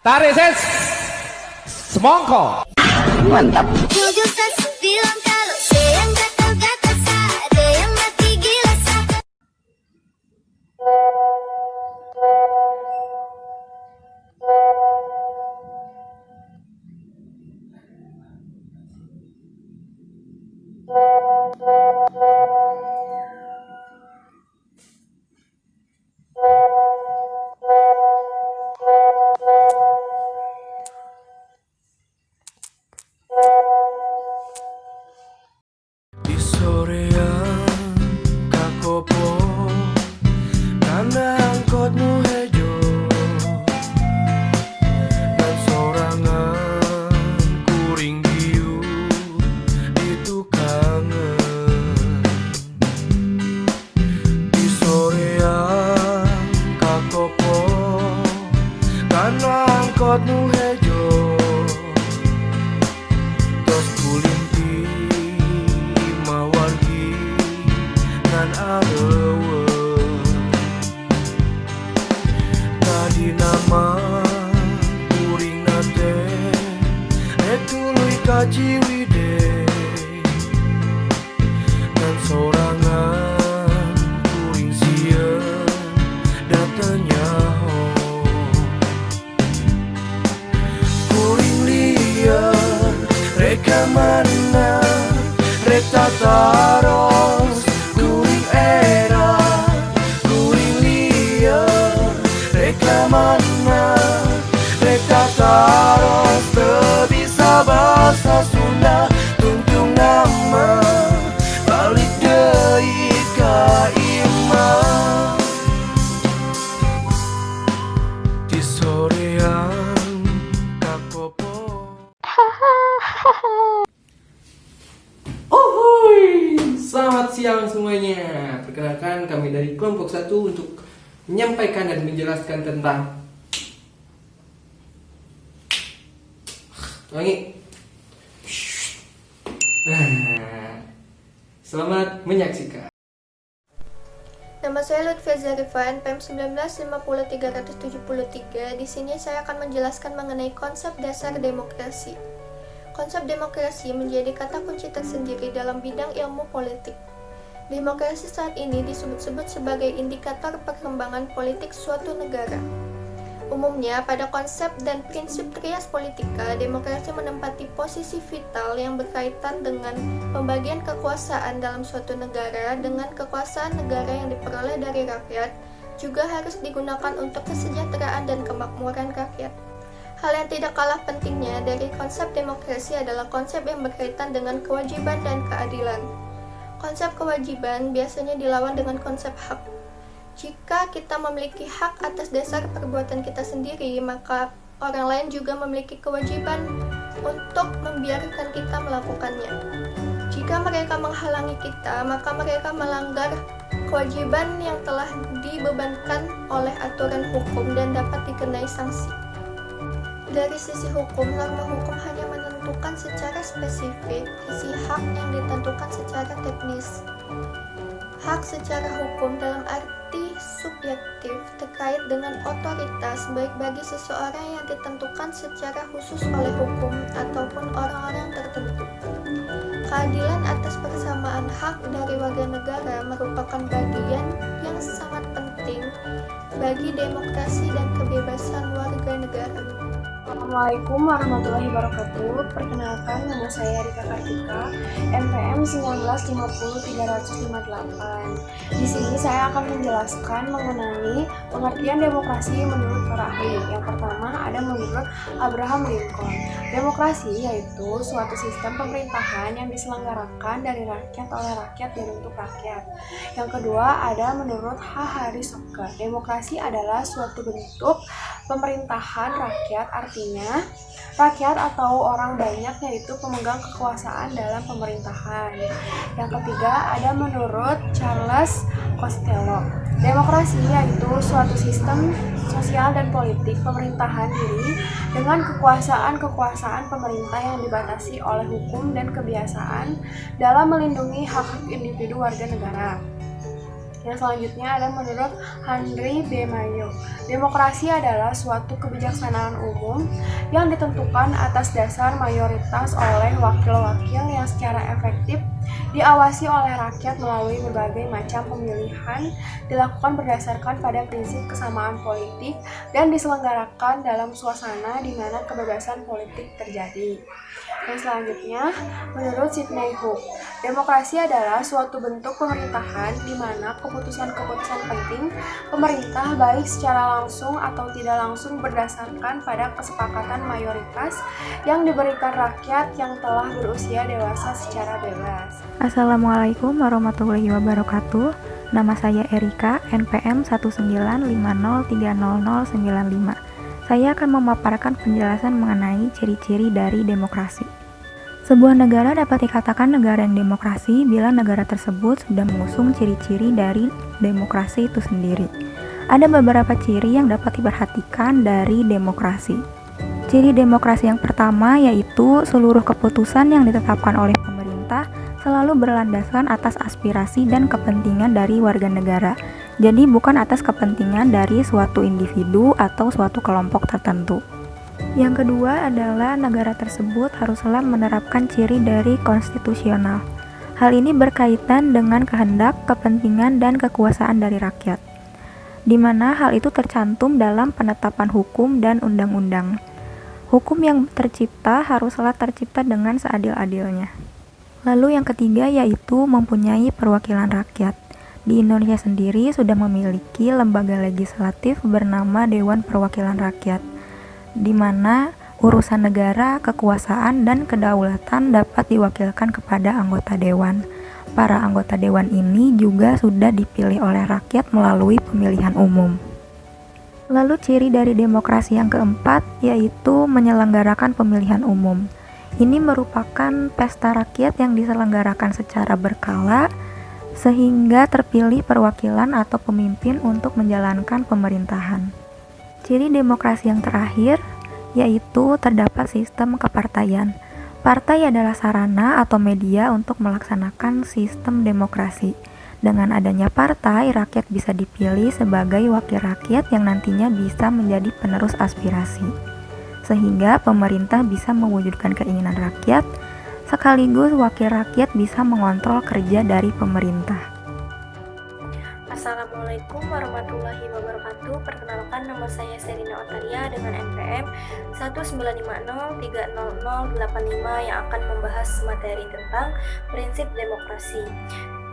Tarik ses semongko. Mantap. Jujur saya bilang kalau saya yang gatal-gatal ada yang mati gila satu. Di sorean kakopo karena angkotmu hejo dan sorangan kuring diu itu kangen. Di sorean kakopo karena angkotmu hejo terus kulimpi mawargi nan arewe tadi nama kuring nate etului kaciwide dan sorangan kuring sieun datanya ho kuring liar reka mana reka taros kuring era kuring liar reka mana reka taros teu bisa bahasa Sunda tuntung nama balik deui ka imah di sorean kakopo. Ohoy, selamat siang semuanya. Perkenalkan kami dari kelompok 1 untuk menyampaikan dan menjelaskan tentang wangi. Selamat menyaksikan. Nama saya Lutfia Zarifan, PEM 1950373. Di sini saya akan menjelaskan mengenai konsep dasar demokrasi. Konsep demokrasi menjadi kata kunci tersendiri dalam bidang ilmu politik. Demokrasi saat ini disebut-sebut sebagai indikator perkembangan politik suatu negara. Umumnya, pada konsep dan prinsip trias politika, demokrasi menempati posisi vital yang berkaitan dengan pembagian kekuasaan dalam suatu negara dengan kekuasaan negara yang diperoleh dari rakyat, juga harus digunakan untuk kesejahteraan dan kemakmuran rakyat. Hal yang tidak kalah pentingnya dari konsep demokrasi adalah konsep yang berkaitan dengan kewajiban dan keadilan. Konsep kewajiban biasanya dilawan dengan konsep hak. Jika kita memiliki hak atas dasar perbuatan kita sendiri, maka orang lain juga memiliki kewajiban untuk membiarkan kita melakukannya. Jika mereka menghalangi kita, maka mereka melanggar kewajiban yang telah dibebankan oleh aturan hukum dan dapat dikenai sanksi. Dari sisi hukum, norma hukum hanya menentukan secara spesifik isi hak yang ditentukan secara teknis. Hak secara hukum dalam arti subjektif terkait dengan otoritas baik bagi seseorang yang ditentukan secara khusus oleh hukum ataupun orang-orang tertentu. Keadilan atas persamaan hak dari warga negara merupakan bagian yang sangat penting bagi demokrasi dan kebebasan warga negara. Assalamualaikum warahmatullahi wabarakatuh. Perkenalkan, nama saya Rika Kartika, NPM 1950358. Di sini saya akan menjelaskan mengenai pengertian demokrasi menurut para ahli. Yang pertama ada menurut Abraham Lincoln. Demokrasi yaitu suatu sistem pemerintahan yang diselenggarakan dari rakyat oleh rakyat dan untuk rakyat. Yang kedua ada menurut H. Harry Soker. Demokrasi adalah suatu bentuk pemerintahan rakyat, artinya rakyat atau orang banyak yaitu pemegang kekuasaan dalam pemerintahan. Yang ketiga ada menurut Charles Costello. Demokrasi yaitu suatu sistem sosial dan politik pemerintahan diri dengan kekuasaan pemerintah yang dibatasi oleh hukum dan kebiasaan dalam melindungi hak-hak individu warga negara. Yang selanjutnya ada menurut Henry B. Mayo. Demokrasi adalah suatu kebijaksanaan umum yang ditentukan atas dasar mayoritas oleh wakil-wakil yang secara efektif diawasi oleh rakyat melalui berbagai macam pemilihan, dilakukan berdasarkan pada prinsip kesamaan politik dan diselenggarakan dalam suasana di mana kebebasan politik terjadi. Yang selanjutnya, menurut Sidney Hook, demokrasi adalah suatu bentuk pemerintahan di mana keputusan-keputusan penting pemerintah baik secara langsung atau tidak langsung berdasarkan pada kesepakatan mayoritas yang diberikan rakyat yang telah berusia dewasa secara bebas. Assalamualaikum warahmatullahi wabarakatuh. Nama saya Erika, NPM 195030095. Saya akan memaparkan penjelasan mengenai ciri-ciri dari demokrasi. Sebuah negara dapat dikatakan negara yang demokrasi bila negara tersebut sudah mengusung ciri-ciri dari demokrasi itu sendiri. Ada beberapa ciri yang dapat diperhatikan dari demokrasi. Ciri demokrasi yang pertama yaitu seluruh keputusan yang ditetapkan oleh pemerintah selalu berlandaskan atas aspirasi dan kepentingan dari warga negara. Jadi bukan atas kepentingan dari suatu individu atau suatu kelompok tertentu. Yang kedua adalah negara tersebut haruslah menerapkan ciri dari konstitusional. Hal ini berkaitan dengan kehendak, kepentingan, dan kekuasaan dari rakyat, di mana hal itu tercantum dalam penetapan hukum dan undang-undang. Hukum yang tercipta haruslah tercipta dengan seadil-adilnya. Lalu yang ketiga yaitu mempunyai perwakilan rakyat. Di Indonesia sendiri sudah memiliki lembaga legislatif bernama Dewan Perwakilan Rakyat, di mana urusan negara, kekuasaan, dan kedaulatan dapat diwakilkan kepada anggota dewan. Para anggota dewan ini juga sudah dipilih oleh rakyat melalui pemilihan umum. Lalu ciri dari demokrasi yang keempat yaitu menyelenggarakan pemilihan umum. Ini merupakan pesta rakyat yang diselenggarakan secara berkala sehingga terpilih perwakilan atau pemimpin untuk menjalankan pemerintahan. Ciri demokrasi yang terakhir yaitu terdapat sistem kepartaian. Partai adalah sarana atau media untuk melaksanakan sistem demokrasi. Dengan adanya partai, rakyat bisa dipilih sebagai wakil rakyat yang nantinya bisa menjadi penerus aspirasi. Sehingga pemerintah bisa mewujudkan keinginan rakyat, sekaligus wakil rakyat bisa mengontrol kerja dari pemerintah. Assalamualaikum warahmatullahi wabarakatuh. Perkenalkan, nama saya Serina Otaria dengan NPM 195030085 yang akan membahas materi tentang prinsip demokrasi.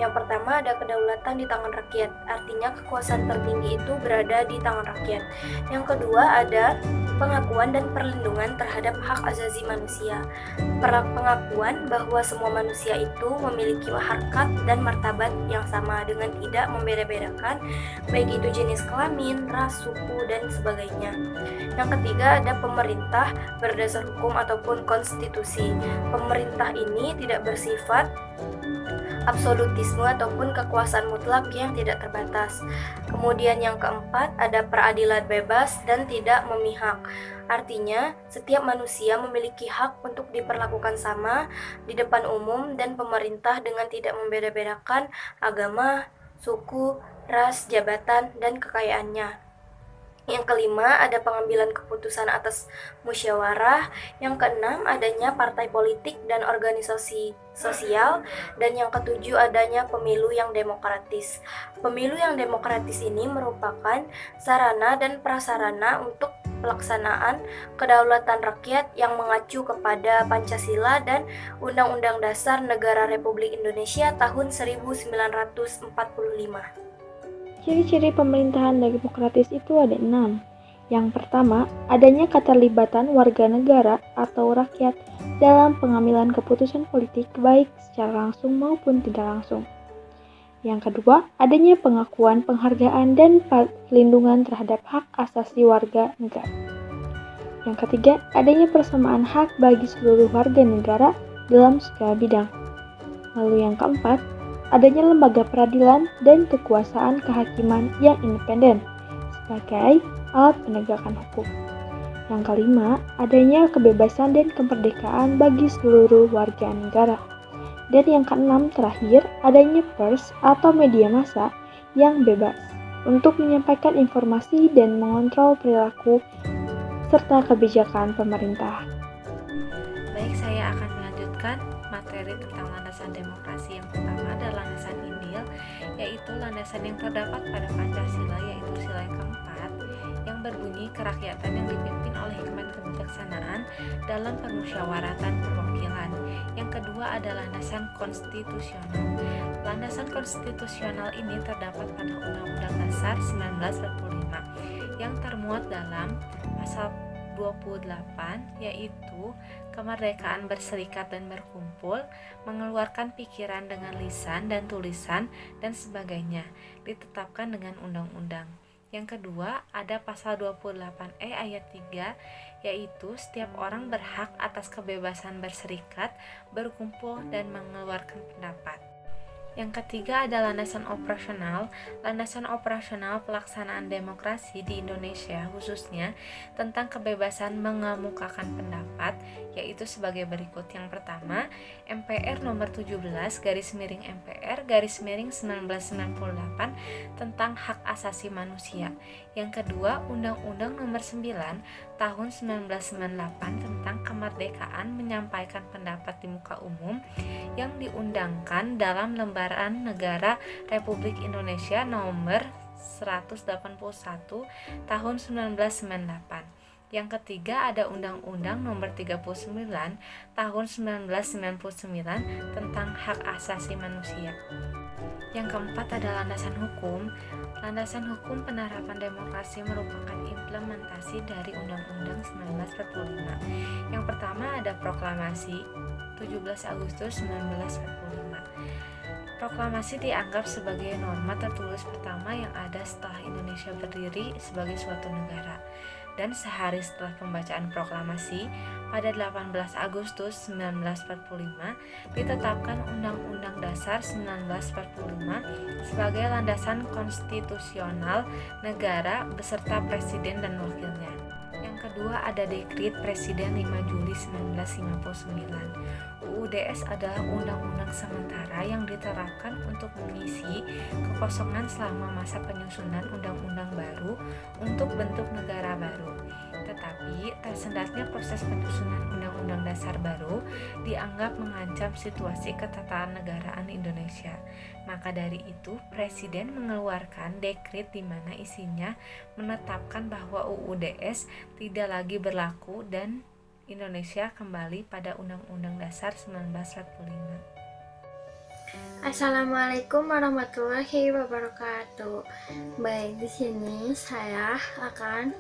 Yang pertama ada kedaulatan di tangan rakyat, artinya kekuasaan tertinggi itu berada di tangan rakyat. Yang kedua ada pengakuan dan perlindungan terhadap hak asasi manusia. Pengakuan bahwa semua manusia itu memiliki harkat dan martabat yang sama dengan tidak membeda-bedakan baik itu jenis kelamin, ras, suku, dan sebagainya. Yang ketiga ada pemerintah berdasar hukum ataupun konstitusi. Pemerintah ini tidak bersifat absolutisme ataupun kekuasaan mutlak yang tidak terbatas. Kemudian yang keempat ada peradilan bebas dan tidak memihak. Artinya, setiap manusia memiliki hak untuk diperlakukan sama di depan umum dan pemerintah dengan tidak membeda-bedakan agama, suku, ras, jabatan, dan kekayaannya. Yang kelima, ada pengambilan keputusan atas musyawarah. Yang keenam, adanya partai politik dan organisasi sosial. Dan yang ketujuh, adanya pemilu yang demokratis. Pemilu yang demokratis ini merupakan sarana dan prasarana untuk pelaksanaan kedaulatan rakyat yang mengacu kepada Pancasila dan Undang-Undang Dasar Negara Republik Indonesia tahun 1945. Ciri-ciri pemerintahan demokratis itu ada 6. Yang pertama, adanya keterlibatan warga negara atau rakyat dalam pengambilan keputusan politik baik secara langsung maupun tidak langsung. Yang kedua, adanya pengakuan, penghargaan, dan perlindungan terhadap hak asasi warga negara. Yang ketiga, adanya persamaan hak bagi seluruh warga negara dalam segala bidang. Lalu yang keempat, adanya lembaga peradilan dan kekuasaan kehakiman yang independen sebagai alat penegakan hukum. Yang kelima, adanya kebebasan dan kemerdekaan bagi seluruh warga negara. Dan yang keenam terakhir, adanya pers atau media massa yang bebas untuk menyampaikan informasi dan mengontrol perilaku serta kebijakan pemerintah. Baik, saya akan melanjutkan materi tentang landasan demokrasi. Yang pertama adalah landasan India, yaitu landasan yang terdapat pada Pancasila, yaitu sila yang keempat, yang berbunyi kerakyatan yang dipimpin oleh hikmat kebijaksanaan dalam permusyawaratan perwakilan. Yang kedua adalah landasan konstitusional. Landasan konstitusional ini terdapat pada Undang-Undang Dasar 1945 yang termuat dalam pasal 28, yaitu kemerdekaan berserikat dan berkumpul, mengeluarkan pikiran dengan lisan dan tulisan, dan sebagainya, ditetapkan dengan undang-undang. Yang kedua, ada pasal 28E ayat 3, yaitu setiap orang berhak atas kebebasan berserikat, berkumpul, dan mengeluarkan pendapat. Yang ketiga ada landasan operasional. Landasan operasional pelaksanaan demokrasi di Indonesia khususnya tentang kebebasan mengemukakan pendapat, yaitu sebagai berikut. Yang pertama, MPR nomor 17/MPR/1998 tentang hak asasi manusia. Yang kedua, Undang-Undang nomor 9 tahun 1998 tentang kemerdekaan menyampaikan pendapat di muka umum yang diundangkan dalam Lembaran Negara Republik Indonesia nomor 181 tahun 1998. Yang ketiga ada Undang-Undang nomor 39 tahun 1999 tentang hak asasi manusia. Yang keempat ada landasan hukum. Landasan hukum penerapan demokrasi merupakan implementasi dari Undang-Undang 1945. Yang pertama ada proklamasi 17 Agustus 1945. Proklamasi dianggap sebagai norma tertulis pertama yang ada setelah Indonesia berdiri sebagai suatu negara. Dan sehari setelah pembacaan proklamasi, pada 18 Agustus 1945, ditetapkan Undang-Undang Dasar 1945 sebagai landasan konstitusional negara beserta presiden dan wakilnya. Yang kedua ada Dekrit Presiden 5 Juli 1959. UUDS adalah undang-undang sementara yang diterapkan untuk mengisi kekosongan selama masa penyusunan undang-undang baru untuk bentuk negara baru. Tetapi tersendatnya proses penyusunan undang-undang dasar baru dianggap mengancam situasi ketatanegaraan Indonesia. Maka dari itu, Presiden mengeluarkan dekrit di mana isinya menetapkan bahwa UUDS tidak lagi berlaku dan Indonesia kembali pada Undang-Undang Dasar 1945. Assalamualaikum warahmatullahi wabarakatuh. Baik, di sini saya akan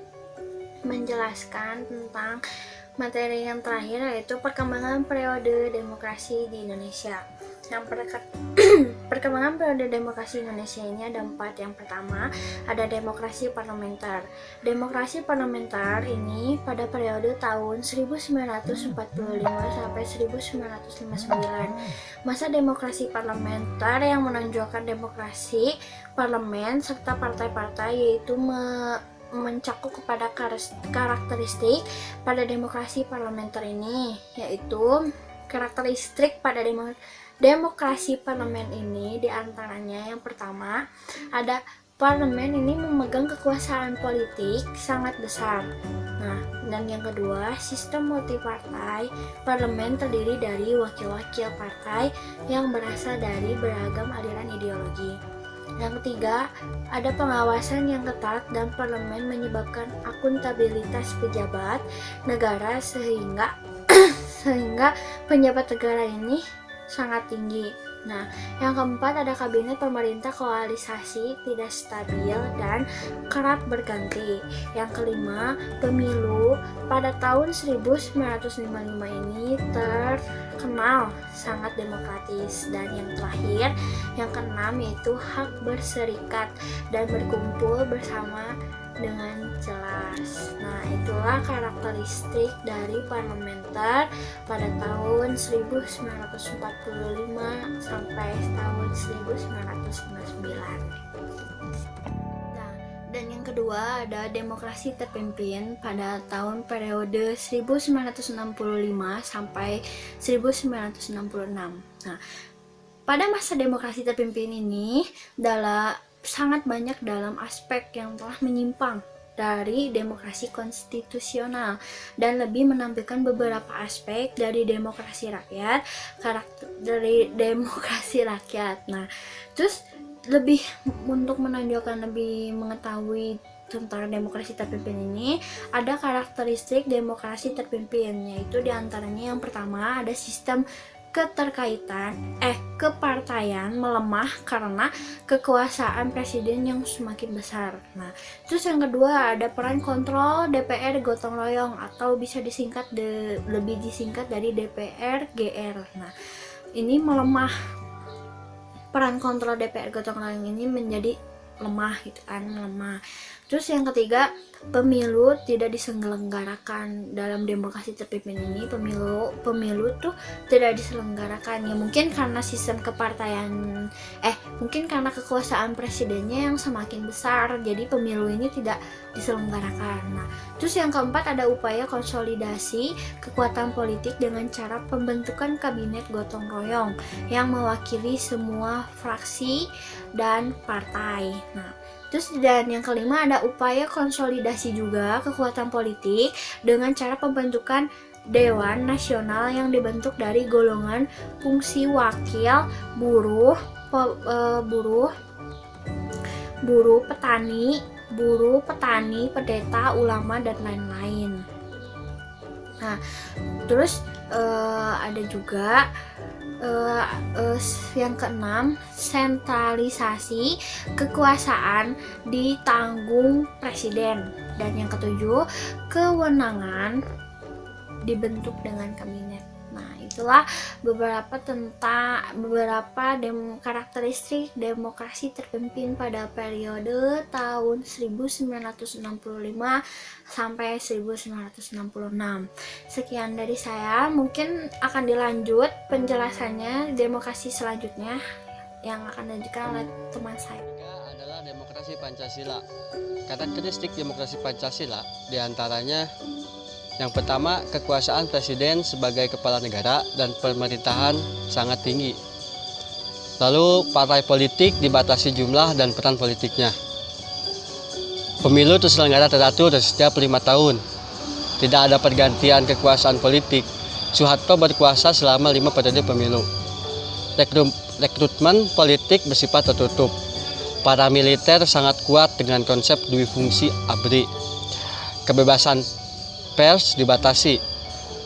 menjelaskan tentang materi yang terakhir, yaitu perkembangan periode demokrasi di Indonesia. Perkembangan periode demokrasi Indonesia ini ada 4. Yang pertama ada demokrasi parlementer. Demokrasi parlementer ini pada periode tahun 1945 sampai 1959. Masa demokrasi parlementer yang menonjolkan demokrasi parlemen serta partai-partai, yaitu mencakup kepada karakteristik pada demokrasi parlementer ini, yaitu karakteristik pada demokrasi parlemen ini diantaranya yang pertama ada parlemen ini memegang kekuasaan politik sangat besar. Nah, dan yang kedua sistem multipartai. Parlemen terdiri dari wakil-wakil partai yang berasal dari beragam aliran ideologi. Yang ketiga, ada pengawasan yang ketat dan parlemen menyebabkan akuntabilitas pejabat negara sehingga penjabat negara ini sangat tinggi. Nah, yang keempat ada kabinet pemerintah koalisasi tidak stabil dan kerap berganti. Yang kelima, pemilu pada tahun 1955 ini terkenal sangat demokratis. Dan yang terakhir, yang keenam yaitu hak berserikat dan berkumpul bersama dengan jelas. Nah, itulah karakteristik dari parlementer pada tahun 1945 sampai tahun 1959. Nah, dan yang kedua ada demokrasi terpimpin pada tahun periode 1965 sampai 1966. Nah, pada masa demokrasi terpimpin ini sangat banyak dalam aspek yang telah menyimpang dari demokrasi konstitusional dan lebih menampilkan beberapa aspek dari demokrasi rakyat, karakter dari demokrasi rakyat. Nah, terus lebih untuk menonjolkan lebih mengetahui tentang demokrasi terpimpin ini, ada karakteristik demokrasi terpimpin, yaitu diantaranya yang pertama ada sistem kepartaian melemah karena kekuasaan presiden yang semakin besar. Nah, terus yang kedua ada peran kontrol DPR gotong royong atau bisa lebih disingkat dari DPR GR. Nah, ini melemah, peran kontrol DPR gotong royong ini menjadi lemah gitu kan, melemah. Terus yang ketiga, pemilu tidak diselenggarakan dalam demokrasi terpimpin ini. Pemilu tuh tidak diselenggarakan, ya mungkin karena sistem kepartaian, mungkin karena kekuasaan presidennya yang semakin besar, jadi pemilu ini tidak diselenggarakan. Nah, terus yang keempat ada upaya konsolidasi kekuatan politik dengan cara pembentukan kabinet gotong royong yang mewakili semua fraksi dan partai. Nah, terus dan yang kelima ada upaya konsolidasi juga kekuatan politik dengan cara pembentukan Dewan Nasional yang dibentuk dari golongan fungsi wakil, buruh, petani, pendeta, ulama dan lain-lain. Nah, terus ada juga yang keenam, sentralisasi kekuasaan ditanggung presiden, dan yang ketujuh, kewenangan dibentuk dengan kabinet. Nah, itulah beberapa karakteristik demokrasi terpimpin pada periode tahun 1965 sampai 1966. Sekian dari saya, mungkin akan dilanjut penjelasannya demokrasi selanjutnya yang akan dilanjutkan oleh teman saya. Adalah demokrasi Pancasila. Karakteristik demokrasi Pancasila diantaranya yang pertama, kekuasaan presiden sebagai kepala negara dan pemerintahan sangat tinggi. Lalu, partai politik dibatasi jumlah dan peran politiknya. Pemilu terselenggara teratur setiap 5 tahun. Tidak ada pergantian kekuasaan politik. Soeharto berkuasa selama 5 periode pemilu. Rekrutmen politik bersifat tertutup. Para militer sangat kuat dengan konsep duifungsi ABRI. Kebebasan pers dibatasi,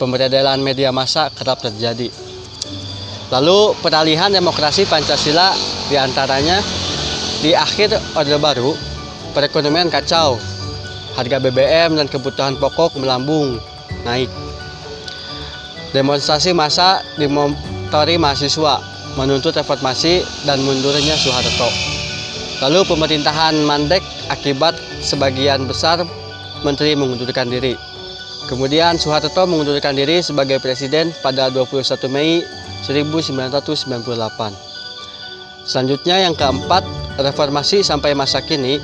pemberedelan media massa kerap terjadi. Lalu peralihan demokrasi Pancasila diantaranya di akhir Orde Baru, perekonomian kacau, harga BBM dan kebutuhan pokok melambung naik. Demonstrasi massa dimotori mahasiswa menuntut reformasi dan mundurnya Soeharto. Lalu pemerintahan mandek akibat sebagian besar menteri mengundurkan diri. Kemudian Soeharto mengundurkan diri sebagai presiden pada 21 Mei 1998. Selanjutnya yang keempat, reformasi sampai masa kini.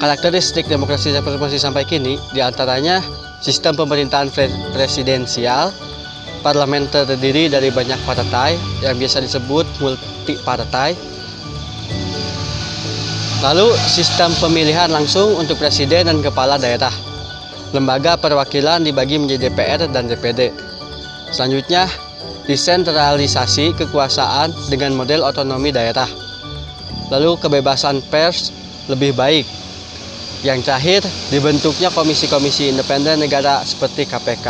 Karakteristik demokrasi reformasi sampai kini diantaranya sistem pemerintahan presidensial, parlemen terdiri dari banyak partai yang biasa disebut multi partai. Lalu sistem pemilihan langsung untuk presiden dan kepala daerah. Lembaga perwakilan dibagi menjadi DPR dan DPD. Selanjutnya, desentralisasi kekuasaan dengan model otonomi daerah. Lalu kebebasan pers lebih baik. Yang terakhir, dibentuknya komisi-komisi independen negara seperti KPK.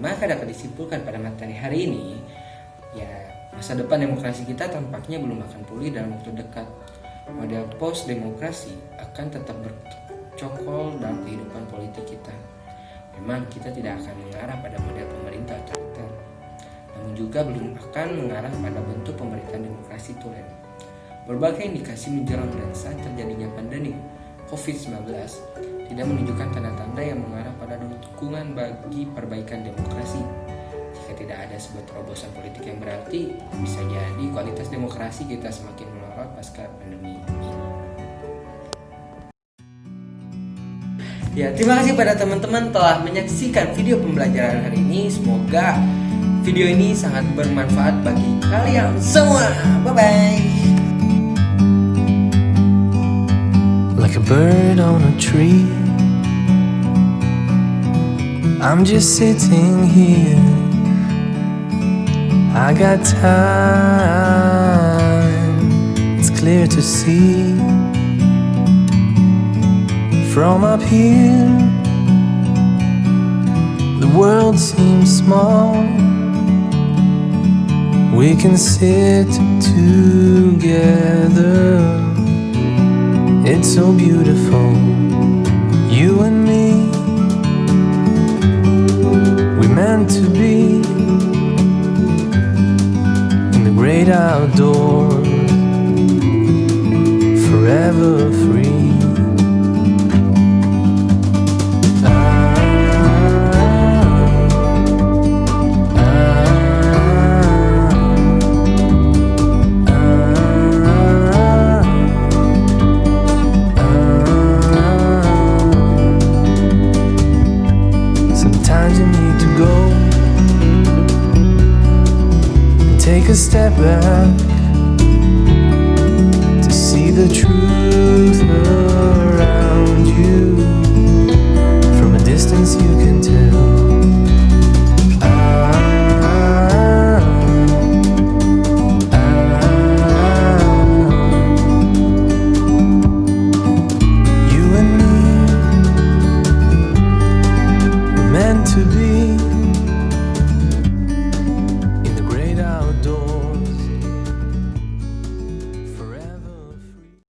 Maka dapat disimpulkan pada materi hari ini, ya masa depan demokrasi kita tampaknya belum akan pulih dalam waktu dekat. Model post demokrasi akan tetap bercokol dalam kehidupan politik kita. Memang kita tidak akan mengarah pada model pemerintah otoriter, namun juga belum akan mengarah pada bentuk pemerintahan demokrasi tulen. Berbagai indikasi menjelang dan saat terjadinya pandemi COVID-19 tidak menunjukkan tanda-tanda yang mengarah pada dukungan bagi perbaikan demokrasi. Jika tidak ada sebuah terobosan politik yang berarti, bisa jadi kualitas demokrasi kita semakin melorot pasca pandemi ini. Ya, terima kasih pada teman-teman telah menyaksikan video pembelajaran hari ini. Semoga video ini sangat bermanfaat bagi kalian semua. Bye-bye. like a bird on a tree. I'm just sitting here, I got time, it's clear to see. From up here, the world seems small. We can sit together, it's so beautiful. You and me, we meant to be in the great outdoors, forever free. Sometimes you need to go and take a step back to see the truth